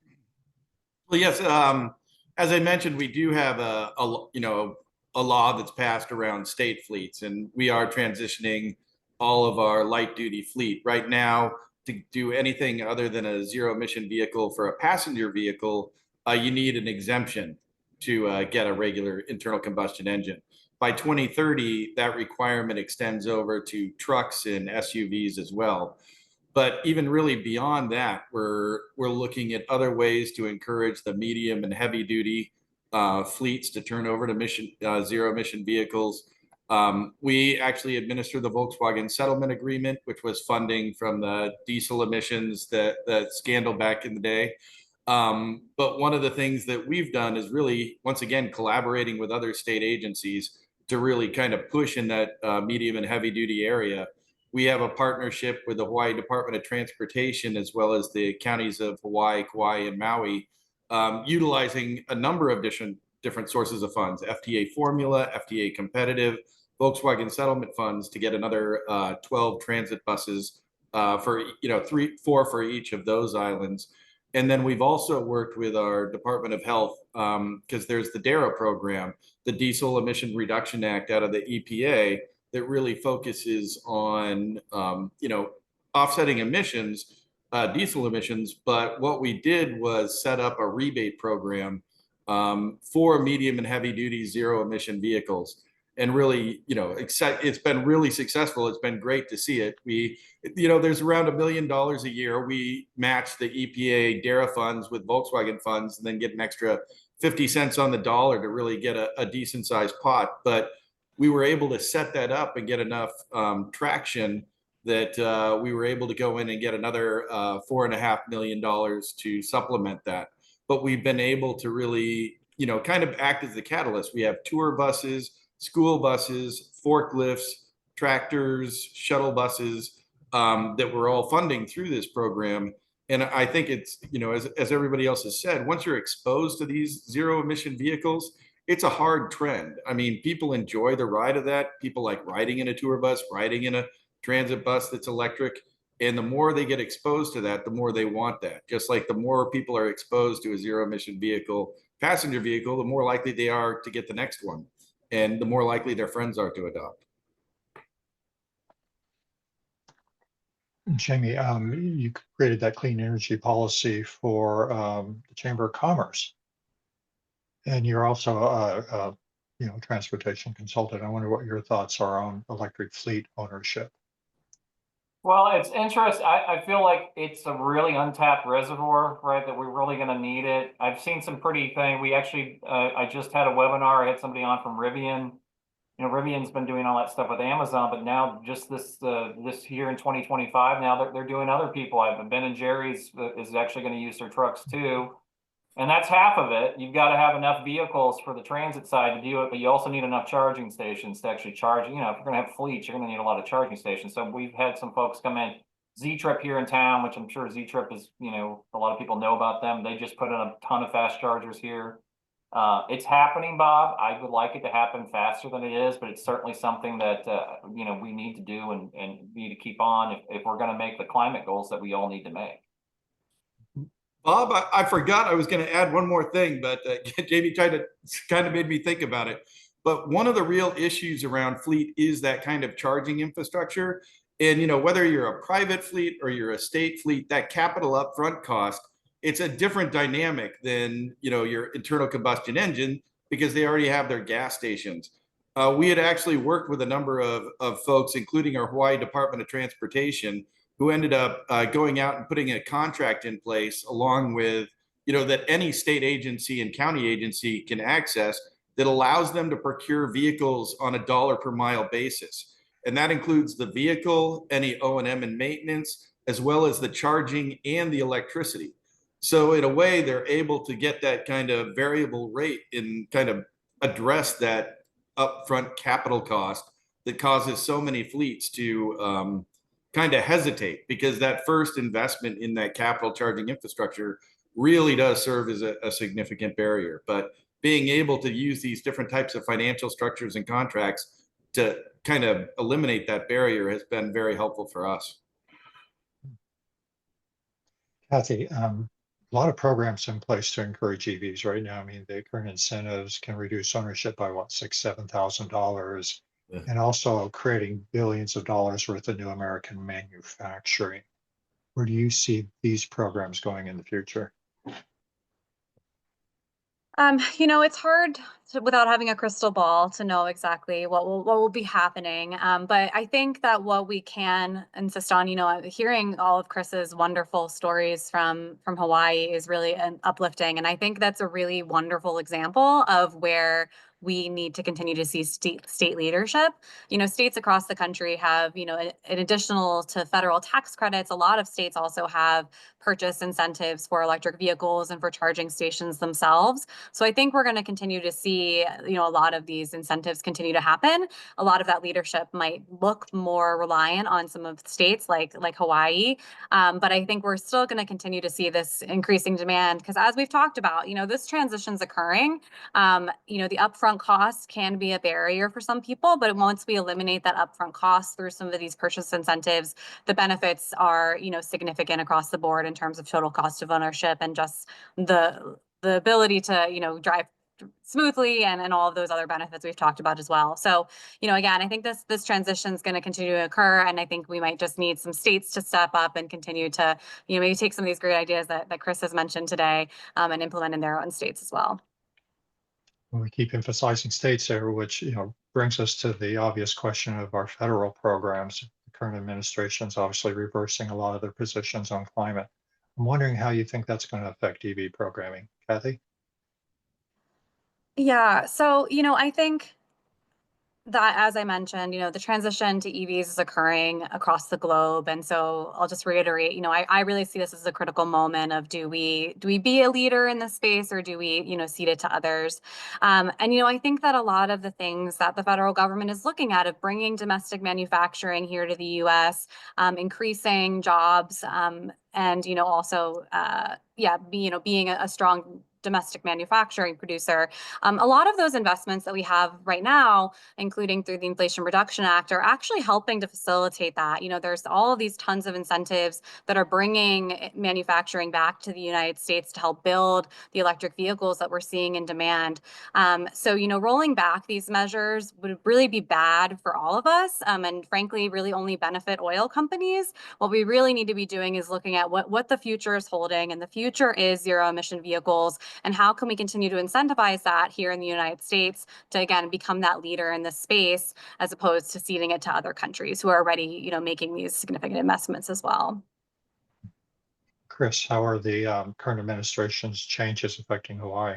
[SPEAKER 5] Well, yes, as I mentioned, we do have a law that's passed around state fleets, and we are transitioning all of our light duty fleet right now. To do anything other than a zero emission vehicle for a passenger vehicle, you need an exemption to get a regular internal combustion engine. By 2030, that requirement extends over to trucks and SUVs as well. But even really beyond that, we're looking at other ways to encourage the medium and heavy duty fleets to turn over to zero emission vehicles. We actually administer the Volkswagen settlement agreement, which was funding from the diesel emissions, that scandal back in the day. But one of the things that we've done is really, once again, collaborating with other state agencies to really kind of push in that medium and heavy duty area. We have a partnership with the Hawaii Department of Transportation, as well as the counties of Hawaii, Kauai, and Maui, utilizing a number of different sources of funds: FTA formula, FTA competitive, Volkswagen settlement funds to get another 12 transit buses for 4 for each of those islands. And then we've also worked with our Department of Health because there's the DARA program, the Diesel Emission Reduction Act out of the EPA, that really focuses on offsetting emissions, diesel emissions. But what we did was set up a rebate program for medium and heavy duty zero emission vehicles. And really, it's been really successful. It's been great to see it. There's around $1 million a year. We match the EPA DARA funds with Volkswagen funds and then get an extra 50 cents on the dollar to really get a decent sized pot. But we were able to set that up and get enough traction that we were able to go in and get another $4.5 million to supplement that. But we've been able to really, kind of act as the catalyst. We have tour buses, school buses, forklifts, tractors, shuttle buses that we're all funding through this program. And I think it's, as everybody else has said, once you're exposed to these zero emission vehicles, it's a hard trend. I mean, people enjoy the ride of that. People like riding in a tour bus, riding in a transit bus that's electric. And the more they get exposed to that, the more they want that. Just like the more people are exposed to a zero emission vehicle, passenger vehicle, the more likely they are to get the next one. And the more likely their friends are to adopt.
[SPEAKER 1] Jamie, you created that clean energy policy for the Chamber of Commerce. And you're also a transportation consultant. I wonder what your thoughts are on electric fleet ownership.
[SPEAKER 4] Well, it's interesting. I feel like it's a really untapped reservoir, right? That we're really going to need it. I've seen some pretty thing. We actually, I just had a webinar. I had somebody on from Rivian. Rivian's been doing all that stuff with Amazon, but now just this year in 2025, now they're doing other people. Ben & Jerry's is actually going to use their trucks too. And that's half of it. You've got to have enough vehicles for the transit side to do it, but you also need enough charging stations to actually charge. If you're going to have fleets, you're going to need a lot of charging stations. So we've had some folks come in, Z-Trip here in town, which I'm sure Z-Trip is, a lot of people know about them. They just put in a ton of fast chargers here. It's happening, Bob. I would like it to happen faster than it is, but it's certainly something that, we need to do and need to keep on if we're going to make the climate goals that we all need to make.
[SPEAKER 5] Bob, I forgot I was going to add one more thing, but Jamie kind of made me think about it. But one of the real issues around fleet is that kind of charging infrastructure. And, whether you're a private fleet or you're a state fleet, that capital upfront cost, it's a different dynamic than, your internal combustion engine because they already have their gas stations. We had actually worked with a number of folks, including our Hawaii Department of Transportation, who ended up going out and putting a contract in place along with, that any state agency and county agency can access that allows them to procure vehicles on a dollar per mile basis. And that includes the vehicle, any O&M and maintenance, as well as the charging and the electricity. So in a way, they're able to get that kind of variable rate and kind of address that upfront capital cost that causes so many fleets to kind of hesitate, because that first investment in that capital charging infrastructure really does serve as a significant barrier. But being able to use these different types of financial structures and contracts to kind of eliminate that barrier has been very helpful for us.
[SPEAKER 1] Kathy, a lot of programs in place to encourage EVs right now. I mean, the current incentives can reduce ownership by what, $6,000, $7,000,
[SPEAKER 5] Yeah.
[SPEAKER 1] and also creating billions of dollars worth of new American manufacturing. Where do you see these programs going in the future?
[SPEAKER 2] It's hard without having a crystal ball to know exactly what will be happening. But I think that what we can insist on, hearing all of Chris's wonderful stories from Hawaii is really uplifting. And I think that's a really wonderful example of where we need to continue to see state leadership. States across the country have, in additional to federal tax credits, a lot of states also have purchase incentives for electric vehicles and for charging stations themselves. So I think we're going to continue to see, a lot of these incentives continue to happen. A lot of that leadership might look more reliant on some of the states like Hawaii. But I think we're still going to continue to see this increasing demand because, as we've talked about, this transition's occurring. The upfront costs can be a barrier for some people, but once we eliminate that upfront cost through some of these purchase incentives, the benefits are, significant across the board in terms of total cost of ownership and just the ability to, drive smoothly and all of those other benefits we've talked about as well. So, again, I think this transition is going to continue to occur, and I think we might just need some states to step up and continue to, maybe take some of these great ideas that Chris has mentioned today and implement in their own states as well.
[SPEAKER 1] We keep emphasizing states there, which brings us to the obvious question of our federal programs. The current administration is obviously reversing a lot of their positions on climate. I'm wondering how you think that's going to affect EV programming, Kathy.
[SPEAKER 2] Yeah, so I think that, as I mentioned, the transition to EVs is occurring across the globe. And so I'll just reiterate, I really see this as a critical moment of do we be a leader in this space, or do we, cede it to others? And I think that a lot of the things that the federal government is looking at of bringing domestic manufacturing here to the US, increasing jobs, and also being a strong domestic manufacturing producer. A lot of those investments that we have right now, including through the Inflation Reduction Act, are actually helping to facilitate that. There's all of these tons of incentives that are bringing manufacturing back to the United States to help build the electric vehicles that we're seeing in demand. So, rolling back these measures would really be bad for all of us, and frankly, really only benefit oil companies. What we really need to be doing is looking at what the future is holding, and the future is zero emission vehicles. And how can we continue to incentivize that here in the United States to, again, become that leader in this space, as opposed to ceding it to other countries who are already, making these significant investments as well.
[SPEAKER 1] Chris, how are the current administration's changes affecting Hawaii?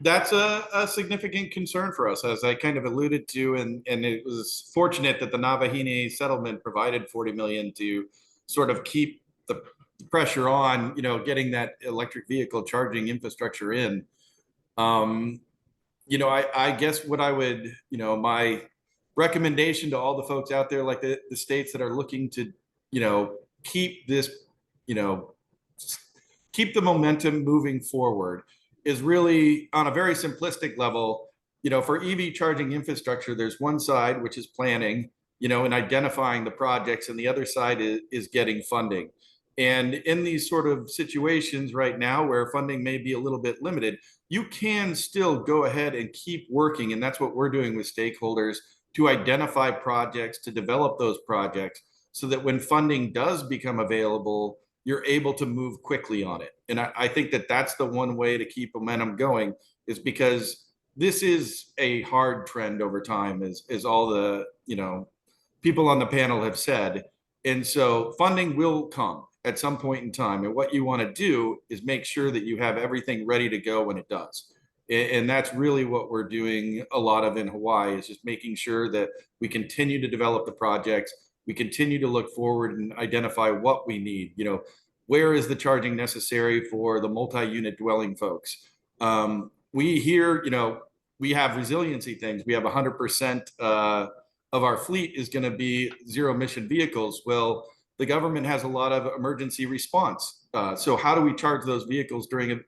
[SPEAKER 5] That's a significant concern for us, as I kind of alluded to, and it was fortunate that the Navahine settlement provided $40 million to sort of keep the pressure on, getting that electric vehicle charging infrastructure in. I guess what I would, my recommendation to all the folks out there, like the states that are looking to, keep this, keep the momentum moving forward, is really on a very simplistic level. For EV charging infrastructure, there's one side, which is planning, and identifying the projects, and the other side is getting funding. And in these sort of situations right now where funding may be a little bit limited, you can still go ahead and keep working. And that's what we're doing with stakeholders, to identify projects, to develop those projects, so that when funding does become available, you're able to move quickly on it. And I think that that's the one way to keep momentum going, is because this is a hard trend over time, as all the, people on the panel have said. And so funding will come at some point in time. And what you want to do is make sure that you have everything ready to go when it does. And that's really what we're doing a lot of in Hawaii, is just making sure that we continue to develop the projects. We continue to look forward and identify what we need. Where is the charging necessary for the multi-unit dwelling folks? We hear, we have resiliency things. We have 100% of our fleet is going to be zero emission vehicles. Well, the government has a lot of emergency response. So how do we charge those vehicles during,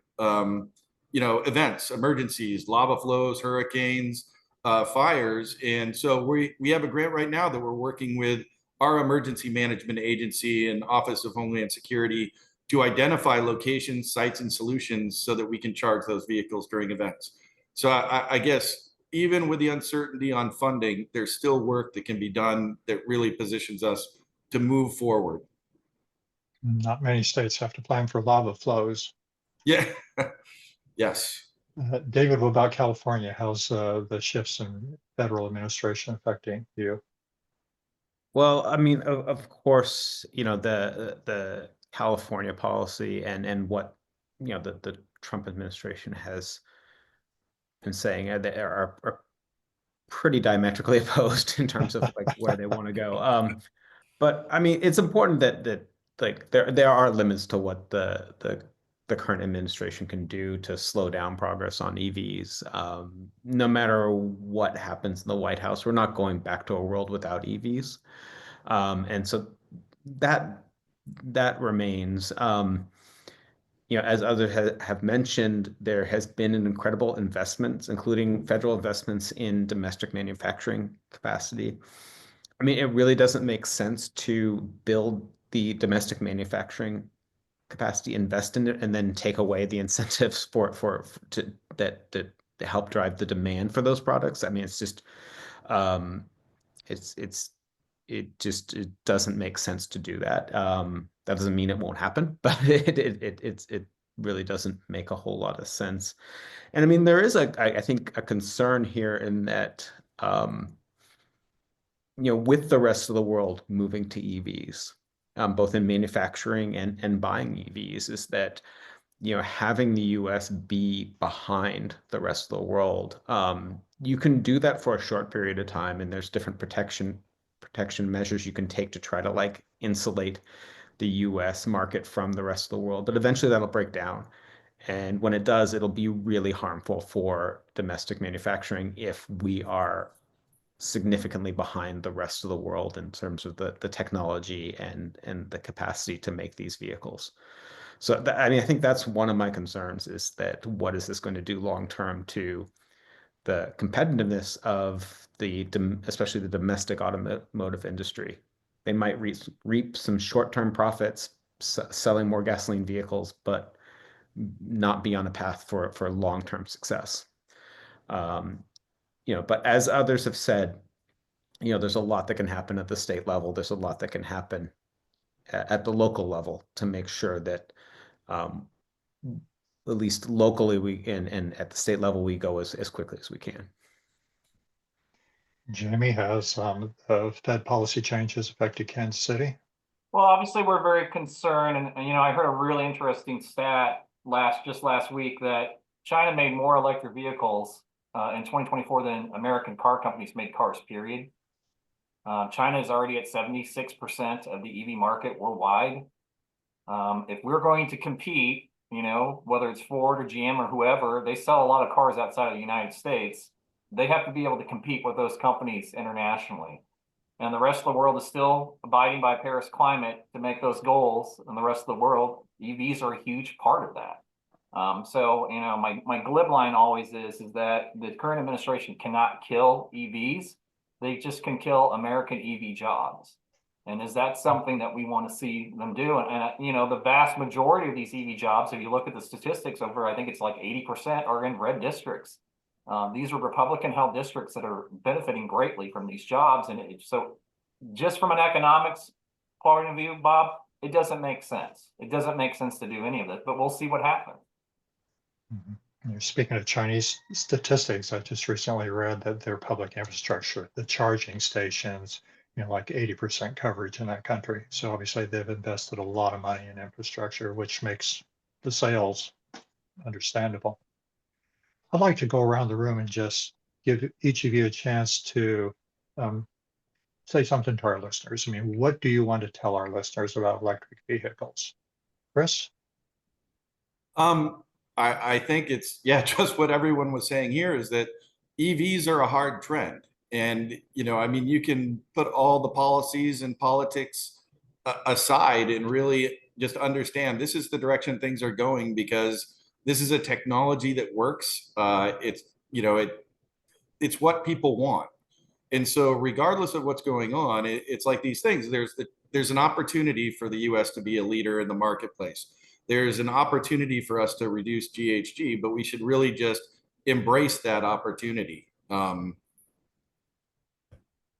[SPEAKER 5] events, emergencies, lava flows, hurricanes, fires? And so we have a grant right now that we're working with our emergency management agency and Office of Homeland Security to identify locations, sites, and solutions so that we can charge those vehicles during events. So I guess even with the uncertainty on funding, there's still work that can be done that really positions us to move forward.
[SPEAKER 1] Not many states have to plan for lava flows.
[SPEAKER 5] Yeah. Yes.
[SPEAKER 1] David, what about California? How's the shifts in federal administration affecting you?
[SPEAKER 3] Well, I mean, of course, the California policy and what, the Trump administration has been saying are pretty diametrically opposed in terms of like where they want to go. But I mean, it's important that like there are limits to what the current administration can do to slow down progress on EVs. No matter what happens in the White House, we're not going back to a world without EVs. And so that remains. As others have mentioned, there has been an incredible investments, including federal investments in domestic manufacturing capacity. I mean, it really doesn't make sense to build the domestic manufacturing capacity, invest in it, and then take away the incentives that help drive the demand for those products. I mean, it's just it doesn't make sense to do that. That doesn't mean it won't happen, but it really doesn't make a whole lot of sense. And I mean, there is I think a concern here in that with the rest of the world moving to EVs, both in manufacturing and buying EVs, is that having the US be behind the rest of the world, you can do that for a short period of time, and there's different protection measures you can take to try to like insulate the US market from the rest of the world. But eventually that'll break down. And when it does, it'll be really harmful for domestic manufacturing if we are significantly behind the rest of the world in terms of the technology and the capacity to make these vehicles. So I mean, I think that's one of my concerns, is that what is this going to do long term to the competitiveness of especially the domestic automotive industry. They might reap some short-term profits selling more gasoline vehicles, but not be on a path for long-term success. But as others have said, there's a lot that can happen at the state level. There's a lot that can happen at the local level to make sure that at least locally and at the state level we go as quickly as we can.
[SPEAKER 1] Jamie, has Fed policy changes affected Kansas City?
[SPEAKER 4] Well, obviously we're very concerned, and I heard a really interesting stat just last week that China made more electric vehicles in 2024 than American car companies made cars, period. China is already at 76% of the EV market worldwide. If we're going to compete, whether it's Ford or GM or whoever, they sell a lot of cars outside of the United States. They have to be able to compete with those companies internationally. And the rest of the world is still abiding by Paris climate to make those goals. And the rest of the world, EVs are a huge part of that. So, my glib line always is that the current administration cannot kill EVs. They just can kill American EV jobs. And is that something that we want to see them do? And the vast majority of these EV jobs, if you look at the statistics over, I think it's like 80% are in red districts. These are Republican-held districts that are benefiting greatly from these jobs. And so just from an economics point of view, Bob, it doesn't make sense. It doesn't make sense to do any of this, but we'll see what happens.
[SPEAKER 1] Speaking of Chinese statistics, I just recently read that their public infrastructure, the charging stations, like 80% coverage in that country. So obviously they've invested a lot of money in infrastructure, which makes the sales understandable. I'd like to go around the room and just give each of you a chance to say something to our listeners. I mean, what do you want to tell our listeners about electric vehicles? Chris?
[SPEAKER 5] I think it's, yeah, just what everyone was saying here is that EVs are a hard trend. And, I mean, you can put all the policies and politics aside and really just understand this is the direction things are going because this is a technology that works. It's what people want. And so regardless of what's going on, it's like these things, there's an opportunity for the US to be a leader in the marketplace. There's an opportunity for us to reduce GHG, but we should really just embrace that opportunity.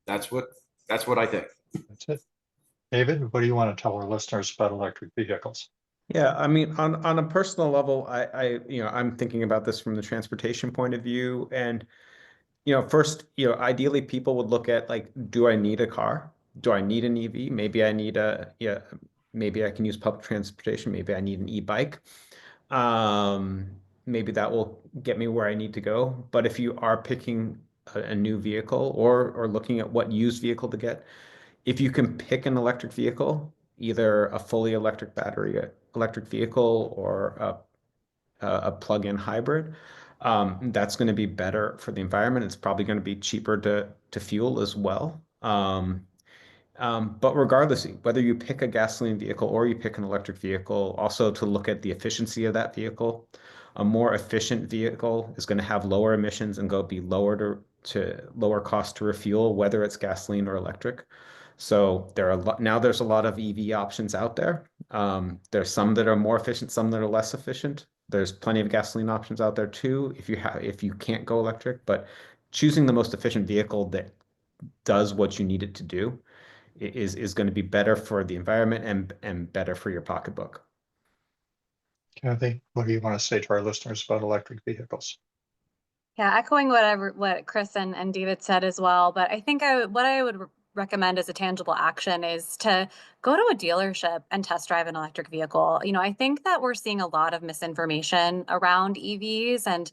[SPEAKER 5] That's what I think.
[SPEAKER 1] That's it. David, what do you want to tell our listeners about electric vehicles?
[SPEAKER 3] Yeah, I mean, on a personal level, I'm thinking about this from the transportation point of view. And, first, ideally people would look at like, do I need a car? Do I need an EV? Maybe I need maybe I can use public transportation. Maybe I need an e-bike. Maybe that will get me where I need to go. But if you are picking a new vehicle or looking at what used vehicle to get, if you can pick an electric vehicle, either a fully electric battery electric vehicle or a plug-in hybrid, that's going to be better for the environment. It's probably going to be cheaper to fuel as well. But regardless, whether you pick a gasoline vehicle or you pick an electric vehicle, also to look at the efficiency of that vehicle. A more efficient vehicle is going to have lower emissions and be lower to lower cost to refuel, whether it's gasoline or electric. So there's a lot of EV options out there. There's some that are more efficient, some that are less efficient. There's plenty of gasoline options out there too, if you can't go electric, but choosing the most efficient vehicle that does what you need it to do is going to be better for the environment and better for your pocketbook.
[SPEAKER 1] Kathy, what do you want to say to our listeners about electric vehicles?
[SPEAKER 2] Yeah, echoing what Chris and David said as well. But I think what I would recommend as a tangible action is to go to a dealership and test drive an electric vehicle. I think that we're seeing a lot of misinformation around EVs and,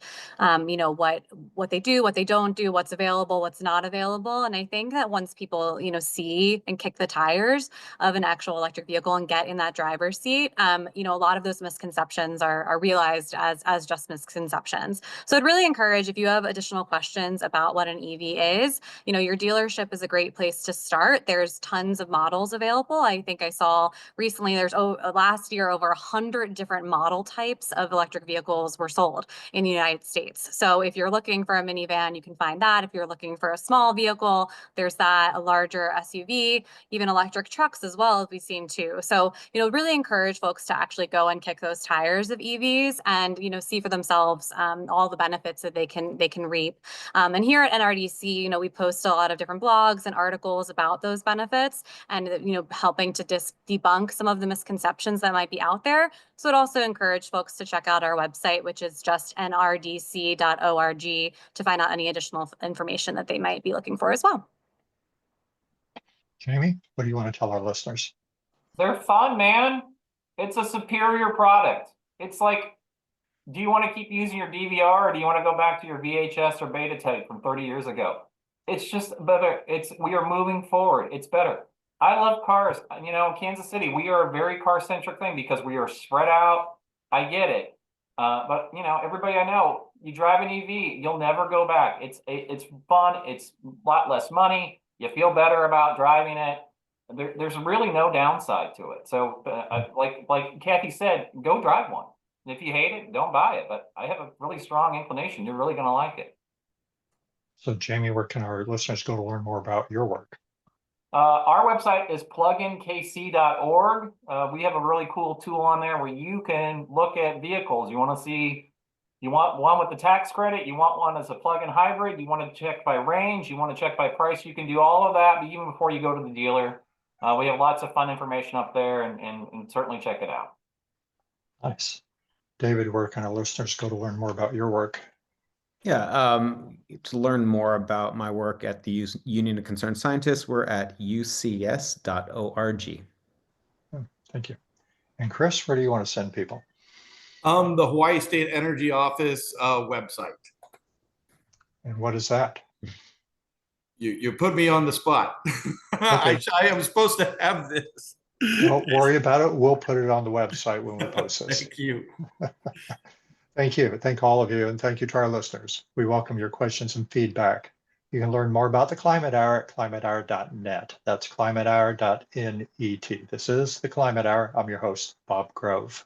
[SPEAKER 2] what they do, what they don't do, what's available, what's not available. And I think that once people, see and kick the tires of an actual electric vehicle and get in that driver's seat, a lot of those misconceptions are realized as just misconceptions. So I'd really encourage, if you have additional questions about what an EV is, your dealership is a great place to start. There's tons of models available. I think I saw recently last year over 100 different model types of electric vehicles were sold in the United States. So if you're looking for a minivan, you can find that. If you're looking for a small vehicle, there's that, a larger SUV, even electric trucks as well, as we've seen too. So, really encourage folks to actually go and kick those tires of EVs and, see for themselves all the benefits that they can reap. And here at NRDC, we post a lot of different blogs and articles about those benefits and, helping to debunk some of the misconceptions that might be out there. So I'd also encourage folks to check out our website, which is just nrdc.org, to find out any additional information that they might be looking for as well.
[SPEAKER 1] Jamie, what do you want to tell our listeners?
[SPEAKER 4] They're fun, man. It's a superior product. It's like, do you want to keep using your DVR or do you want to go back to your VHS or beta tape from 30 years ago? It's just better. We are moving forward. It's better. I love cars. Kansas City, we are a very car-centric thing because we are spread out. I get it. But everybody I know, you drive an EV, you'll never go back. It's fun. It's a lot less money. You feel better about driving it. There's really no downside to it. So like Kathy said, go drive one. And if you hate it, don't buy it. But I have a really strong inclination. You're really going to like it.
[SPEAKER 1] So Jamie, where can our listeners go to learn more about your work?
[SPEAKER 4] Our website is pluginkc.org. We have a really cool tool on there where you can look at vehicles. You want one with the tax credit, you want one as a plug-in hybrid, you want to check by range, you want to check by price. You can do all of that, but even before you go to the dealer. We have lots of fun information up there and certainly check it out.
[SPEAKER 1] Nice. David, where can our listeners go to learn more about your work?
[SPEAKER 3] Yeah, to learn more about my work at the Union of Concerned Scientists, we're at ucs.org.
[SPEAKER 1] Thank you. And Chris, where do you want to send people?
[SPEAKER 5] The Hawaii State Energy Office website.
[SPEAKER 1] And what is that?
[SPEAKER 5] You put me on the spot. I am supposed to have this.
[SPEAKER 1] Don't worry about it. We'll put it on the website when we post this.
[SPEAKER 5] Thank you.
[SPEAKER 1] Thank you. Thank all of you. And thank you to our listeners. We welcome your questions and feedback. You can learn more about the Climate Hour at climatehour.net. That's climatehour.net. This is the Climate Hour. I'm your host, Bob Grove.